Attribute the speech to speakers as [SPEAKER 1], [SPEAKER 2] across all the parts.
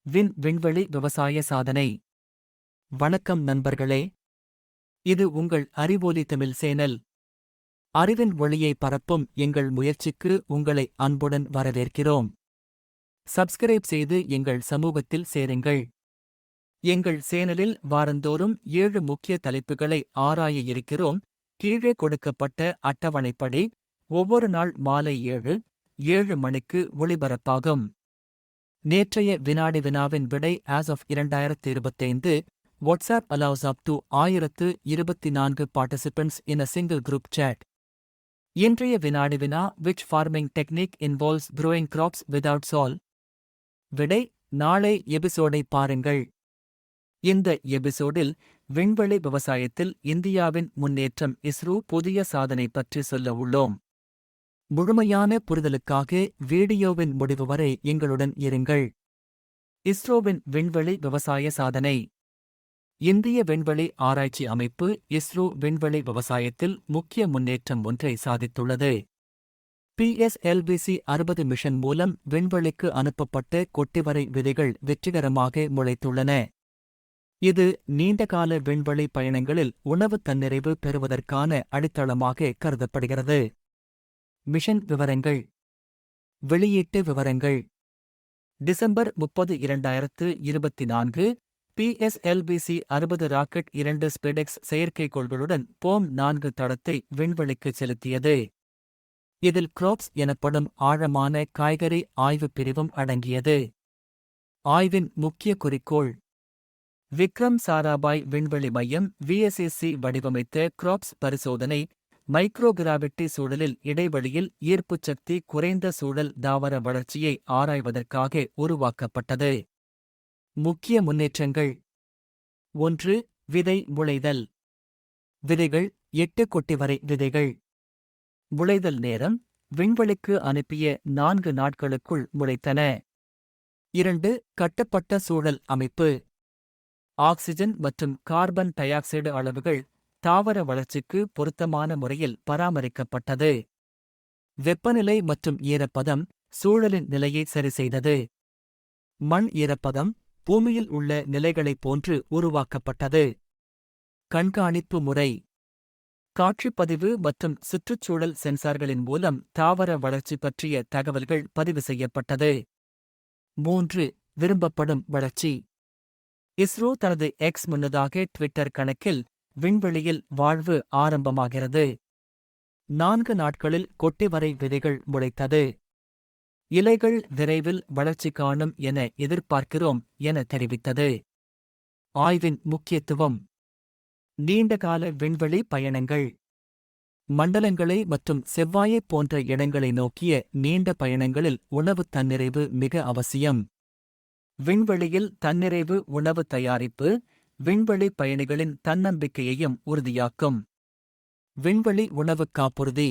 [SPEAKER 1] விண்வெளி விவசாய சாதனை. வணக்கம் நண்பர்களே, இது உங்கள் அறிவொலி தமிழ் சேனல். அறிவின் ஒளியை பரப்பும் எங்கள் முயற்சிக்கு உங்களை அன்புடன் வரவேற்கிறோம். சப்ஸ்கிரைப் செய்து எங்கள் சமூகத்தில் சேருங்கள். எங்கள் சேனலில் வாரந்தோறும் 7 முக்கிய தலைப்புகளை ஆராய இருக்கிறோம். கீழே கொடுக்கப்பட்ட அட்டவணைப்படி ஒவ்வொரு நாள் மாலை 7 மணிக்கு ஒளிபரப்பாகும். நேற்றைய வினாடி வினாவின் விடை as of 2025. WhatsApp allows up to 1024 participants in a single group chat. இன்றைய வினாடி வினா which farming technique involves growing crops without soil? விடை நாளை எபிசோடை பாருங்கள். இந்த எபிசோடில் விண்வெளி விவசாயத்தில் இந்தியாவின் முன்னேற்றம் இஸ்ரோ புதிய சாதனை பற்றி சொல்ல உள்ளோம். முழுமையான புரிதலுக்காக வீடியோவின் முடிவு வரை எங்களுடன் இருங்கள். இஸ்ரோவின் விண்வெளி விவசாய சாதனை. இந்திய விண்வெளி ஆராய்ச்சி அமைப்பு இஸ்ரோ விண்வெளி விவசாயத்தில் முக்கிய முன்னேற்றம் ஒன்றை சாதித்துள்ளது. PSLV-60 மிஷன் மூலம் விண்வெளிக்கு அனுப்பப்பட்ட கொட்டிவரை விதைகள் வெற்றிகரமாக முளைத்துள்ளன. இது நீண்டகால விண்வெளி பயணங்களில் உணவு தன்னிறைவு பெறுவதற்கான அடித்தளமாக கருதப்படுகிறது. மிஷன் விவரங்கள். வெளியீட்டு விவரங்கள். டிசம்பர் 30, 2024 PSLV-60 ராக்கெட் 2 ஸ்பெடெக்ஸ் செயற்கைக்கோள்களுடன் POM-4 தடத்தை விண்வெளிக்கு செலுத்தியது. இதில் கிராப்ஸ் எனப்படும் ஆழமான காய்கறி ஆய்வுப் பிரிவும் அடங்கியது. ஆய்வின் முக்கிய குறிக்கோள்: விக்ரம் சாராபாய் விண்வெளி மையம் VSSC வடிவமைத்த கிராப்ஸ் பரிசோதனை மைக்ரோகிராவிட்டி சூழலில் இடைவெளியில் ஈர்ப்புச் சக்தி குறைந்த சூழல் தாவர வளர்ச்சியை ஆராய்வதற்காக உருவாக்கப்பட்டது. முக்கிய முன்னேற்றங்கள். 1. விதை முளைதல். விதைகள் 8 கொட்டிவரை விதைகள். முளைதல் நேரம் விண்வெளிக்கு அனுப்பிய 4 நாட்களுக்குள் முளைத்தன. 2. கட்டப்பட்ட சூழல் அமைப்பு. ஆக்சிஜன் மற்றும் கார்பன் டை ஆக்சைடு அளவுகள் தாவர வளர்ச்சிக்கு பொருத்தமான முறையில் பராமரிக்கப்பட்டது. வெப்பநிலை மற்றும் ஈரப்பதம் சூழலின் நிலையை சரிசெய்தது. மண் ஈரப்பதம் பூமியில் உள்ள நிலைகளைப் போன்று உருவாக்கப்பட்டது. கண்காணிப்பு முறை. காட்சிப்பதிவு மற்றும் சுற்றுச்சூழல் சென்சார்களின் மூலம் தாவர வளர்ச்சி பற்றிய தகவல்கள் பதிவு செய்யப்பட்டது. 3. விரும்பப்படும் வளர்ச்சி. இஸ்ரோ தனது எக்ஸ் முன்னதாக ட்விட்டர் கணக்கில் விண்வெளியில் வாழ்வு ஆரம்பமாகிறது. 4 நாட்களில் கொட்டிவரை விதைகள் முளைத்தது. இலைகள் விரைவில் வளர்ச்சி காணும் என எதிர்பார்க்கிறோம் என தெரிவித்தது. ஆய்வின் முக்கியத்துவம். நீண்டகால விண்வெளி பயணங்கள். மண்டலங்களை மற்றும் செவ்வாயைப் போன்ற இடங்களை நோக்கிய நீண்ட பயணங்களில் உணவு தன்னிறைவு மிக அவசியம். விண்வெளியில் தன்னிறைவு உணவு தயாரிப்பு விண்வெளி பயணிகளின் தன்னம்பிக்கையையும் உறுதியாக்கும். விண்வெளி உணவு காப்புறுதி.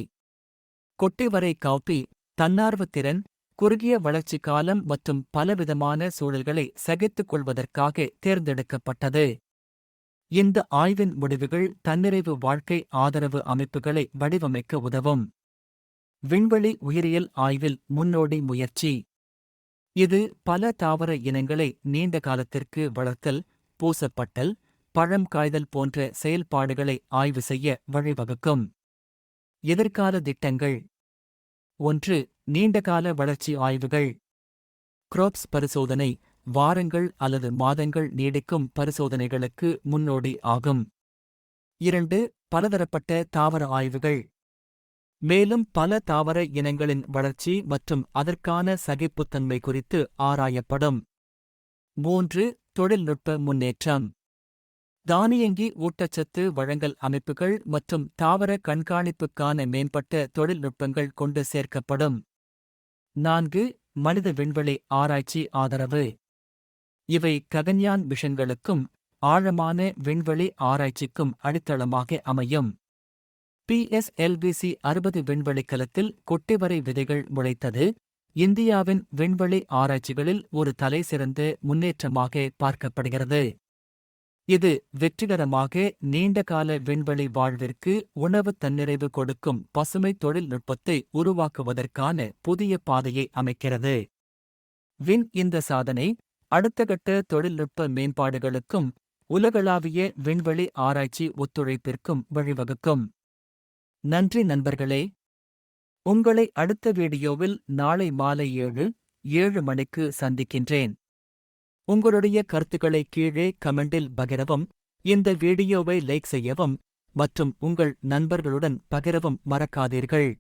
[SPEAKER 1] கொட்டிவரை காப்பி தன்னார்வத்திறன், குறுகிய வளர்ச்சி காலம் மற்றும் பலவிதமான சூழல்களை சகித்துக் கொள்வதற்காக தேர்ந்தெடுக்கப்பட்டது. இந்த ஆய்வின் முடிவுகள் தன்னிறைவு வாழ்க்கை ஆதரவு அமைப்புகளை வடிவமைக்க உதவும். விண்வெளி உயிரியல் ஆய்வில் முன்னோடி முயற்சி. இது பல தாவர இனங்களை நீண்ட காலத்திற்கு வளர்த்தல், பூசப்பட்டல், பழம் காய்தல் போன்ற செயல்பாடுகளை ஆய்வு செய்ய வழிவகுக்கும். எதிர்கால திட்டங்கள். 1. நீண்டகால வளர்ச்சி ஆய்வுகள். கிராப்ஸ் பரிசோதனை வாரங்கள் அல்லது மாதங்கள் நீடிக்கும் பரிசோதனைகளுக்கு முன்னோடி ஆகும். 2. பலதரப்பட்ட தாவர ஆய்வுகள். மேலும் பல தாவர இனங்களின் வளர்ச்சி மற்றும் அதற்கான சகிப்புத்தன்மை குறித்து ஆராயப்படும். 3. தொழில்நுட்ப முன்னேற்றம். தானியங்கி ஊட்டச்சத்து வழங்கல் அமைப்புகள் மற்றும் தாவர கண்காணிப்புக்கான மேம்பட்ட தொழில்நுட்பங்கள் கொண்டு சேர்க்கப்படும். 4. மனித விண்வெளி ஆராய்ச்சி ஆதரவு. இவை ககன்யான் மிஷன்களுக்கும் ஆழமான விண்வெளி ஆராய்ச்சிக்கும் அடித்தளமாக அமையும். PSLV-60 விண்வெளிக்கலத்தில் கொட்டிவரை விதைகள் முளைத்தது இந்தியாவின் விண்வெளி ஆராய்ச்சிகளில் ஒரு தலைசிறந்த முன்னேற்றமாக பார்க்கப்படுகிறது. இது வெற்றிகரமாக நீண்டகால விண்வெளி வாழ்விற்கு உணவு தன்னிறைவு கொடுக்கும் பசுமை தொழில்நுட்பத்தை உருவாக்குவதற்கான புதிய பாதையை அமைக்கிறது. இந்த சாதனை அடுத்த கட்ட தொழில்நுட்ப மேம்பாடுகளுக்கும் உலகளாவிய விண்வெளி ஆராய்ச்சி ஒத்துழைப்பிற்கும் வழிவகுக்கும். நன்றி நண்பர்களே. உங்களை அடுத்த வீடியோவில் நாளை மாலை 7 மணிக்கு சந்திக்கின்றேன். உங்களுடைய கருத்துக்களை கீழே கமெண்டில் பகிரவும், இந்த வீடியோவை லைக் செய்யவும் மற்றும் உங்கள் நண்பர்களுடன் பகிரவும் மறக்காதீர்கள்.